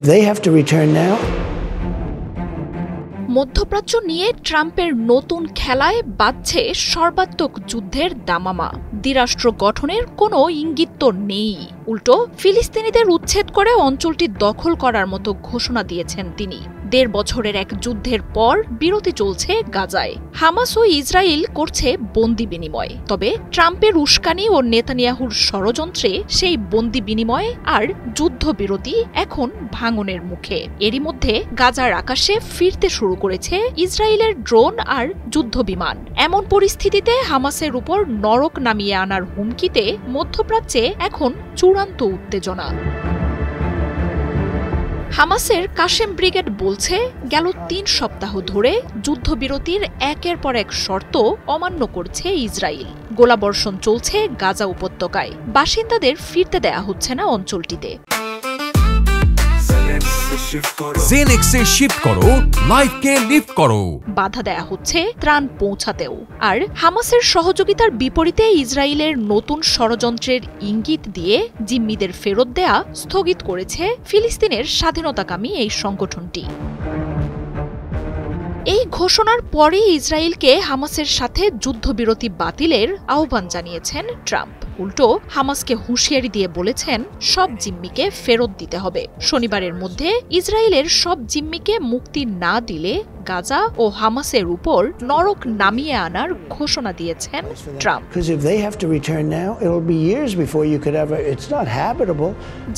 They have to return now. মধ্যপ্রাচ্য নিয়ে ট্রাম্পের নতুন খেলায় বাজছে সর্বাত্মক যুদ্ধের দামামা। দ্বিরাষ্ট্র গঠনের কোনো ইঙ্গিত তো নেই, উল্টো ফিলিস্তিনিদের উচ্ছেদ করে অঞ্চলটি দখল করার মতো ঘোষণা দিয়েছেন তিনি। ১.৫ বছরের এক যুদ্ধের পর বিরতি চলছে গাজায়। হামাস ও ইসরায়েল করছে বন্দি বিনিময়, তবে ট্রাম্পের উস্কানি ও নেতানিয়াহুর ষড়যন্ত্রে সেই বন্দি বিনিময় আর যুদ্ধবিরতি এখন ভাঙনের মুখে। এরই মধ্যে গাজার আকাশে ফিরতে শুরু করেছে ইসরায়েলের ড্রোন আর যুদ্ধবিমান। এমন পরিস্থিতিতে হামাসের উপর নরক নামিয়ে আনার হুমকিতে মধ্যপ্রাচ্যে এখন চূড়ান্ত উত্তেজনা। হামাসের কাশেম ব্রিগেড বলছে, গেল ৩ সপ্তাহ ধরে যুদ্ধবিরতির একের পর এক শর্ত অমান্য করছে ইসরায়েল। গোলাবর্ষণ চলছে গাজা উপত্যকায়, বাসিন্দাদের ফিরতে দেয়া হচ্ছে না অঞ্চলটিতে। জেনেক্সে শিফট করো, লাইফকে লিফট করো। বাধা দেয়া হচ্ছে ত্রাণ পৌঁছাতেও। আর হামাসের সহযোগিতার বিপরীতে ইসরায়েলের নতুন ষড়যন্ত্রের ইঙ্গিত দিয়ে জিম্মিদের ফেরত দেয়া স্থগিত করেছে ফিলিস্তিনের স্বাধীনতাকামী এই সংগঠনটি। এই ঘোষণার পরে ইসরায়েলকে হামাসের সাথে যুদ্ধবিরতি বাতিলের আহ্বান জানিয়েছেন ট্রাম্প। উল্টো হামাসকে হুঁশিয়ারি দিয়ে বলেছেন, সব জিম্মিকে ফেরত দিতে হবে। শনিবারের মধ্যে ইসরায়েলের সব জিম্মিকে মুক্তি না দিলে গাজা ও হামাসের উপর নরক নামিয়ে আনার ঘোষণা দিয়েছেন ট্রাম্প।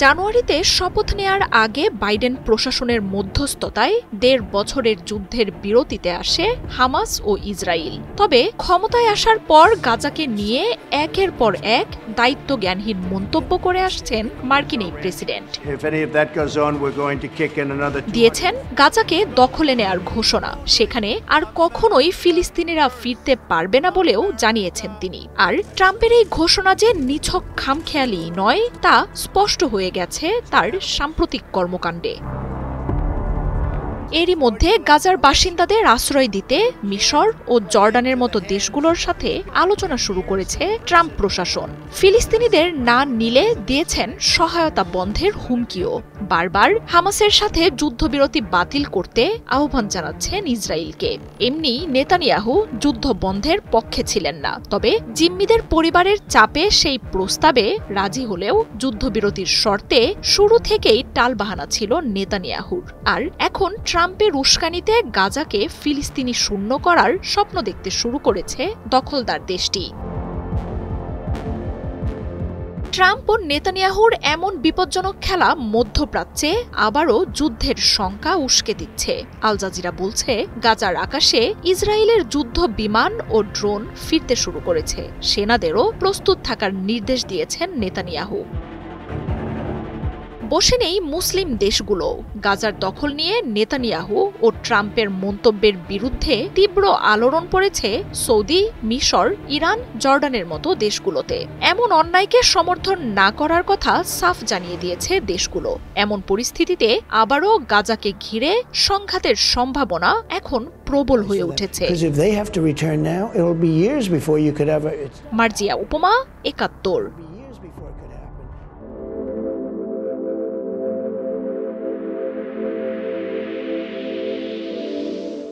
জানুয়ারিতে শপথ নেয়ার আগে বাইডেন প্রশাসনের মধ্যস্থতায় ১.৫ বছরের যুদ্ধের বিরতিতে আসে হামাস ও ইসরায়েল। তবে ক্ষমতায় আসার পর গাজাকে নিয়ে একের পর এক দায়িত্বজ্ঞানহীন মন্তব্য করে আসছেন মার্কিন এই প্রেসিডেন্ট। দিয়েছেন গাজাকে দখলে নেয়ার ঘোষণা, সেখানে আর কখনোই ফিলিস্তিনিরা ফিরতে পারবে না বলেও জানিয়েছেন তিনি। আর ট্রাম্পের এই ঘোষণা যে নিছক খামখেয়ালি নয়, তা স্পষ্ট হয়ে গেছে তার সাম্প্রতিক কর্মকাণ্ডে। এরই মধ্যে গাজার বাসিন্দাদের আশ্রয় দিতে মিশর ও জর্ডানের মতো দেশগুলোর সাথে আলোচনা শুরু করেছে ট্রাম্প প্রশাসন। ফিলিস্তিনিদের না নিলে দিয়েছেন সহায়তা বন্ধের হুমকিও। বারবার হামাসের সাথে যুদ্ধবিরতি বাতিল করতে আহ্বান জানাচ্ছেন ইসরায়েলকে। এমনি নেতানিয়াহু যুদ্ধ বন্ধের পক্ষে ছিলেন না, তবে জিম্মিদের পরিবারের চাপে সেই প্রস্তাবে রাজি হলেও যুদ্ধবিরতির শর্তে শুরু থেকেই টালবাহানা ছিল নেতানিয়াহুর। আর এখন ট্রাম্পের উস্কানিতে গাজাকে ফিলিস্তিনি শূন্য করার স্বপ্ন দেখতে শুরু করেছে দখলদার দেশটি। ট্রাম্প ও নেতানিয়াহুর এমন বিপজ্জনক খেলা মধ্যপ্রাচ্যে আবারও যুদ্ধের শঙ্কা উস্কে দিচ্ছে। আল জাজিরা বলছে, গাজার আকাশে ইসরায়েলের যুদ্ধ বিমান ও ড্রোন ফিরতে শুরু করেছে। সেনাদেরও প্রস্তুত থাকার নির্দেশ দিয়েছেন নেতানিয়াহু। বসে নেই মুসলিম দেশগুলো। গাজার দখল নিয়ে নেতানিয়াহু ও ট্রাম্পের মন্তব্যের বিরুদ্ধে তীব্র আলোড়ন পড়েছে সৌদি, মিশর, ইরান, জর্ডানের মতো দেশগুলোতে। এমন অন্যায়কে সমর্থন না করার কথা সাফ জানিয়ে দিয়েছে দেশগুলো। এমন পরিস্থিতিতে আবারও গাজাকে ঘিরে সংঘাতের সম্ভাবনা এখন প্রবল হয়ে উঠেছে। If they have to return now, it will be years before you could ever. Marjia উপমা, ৭১।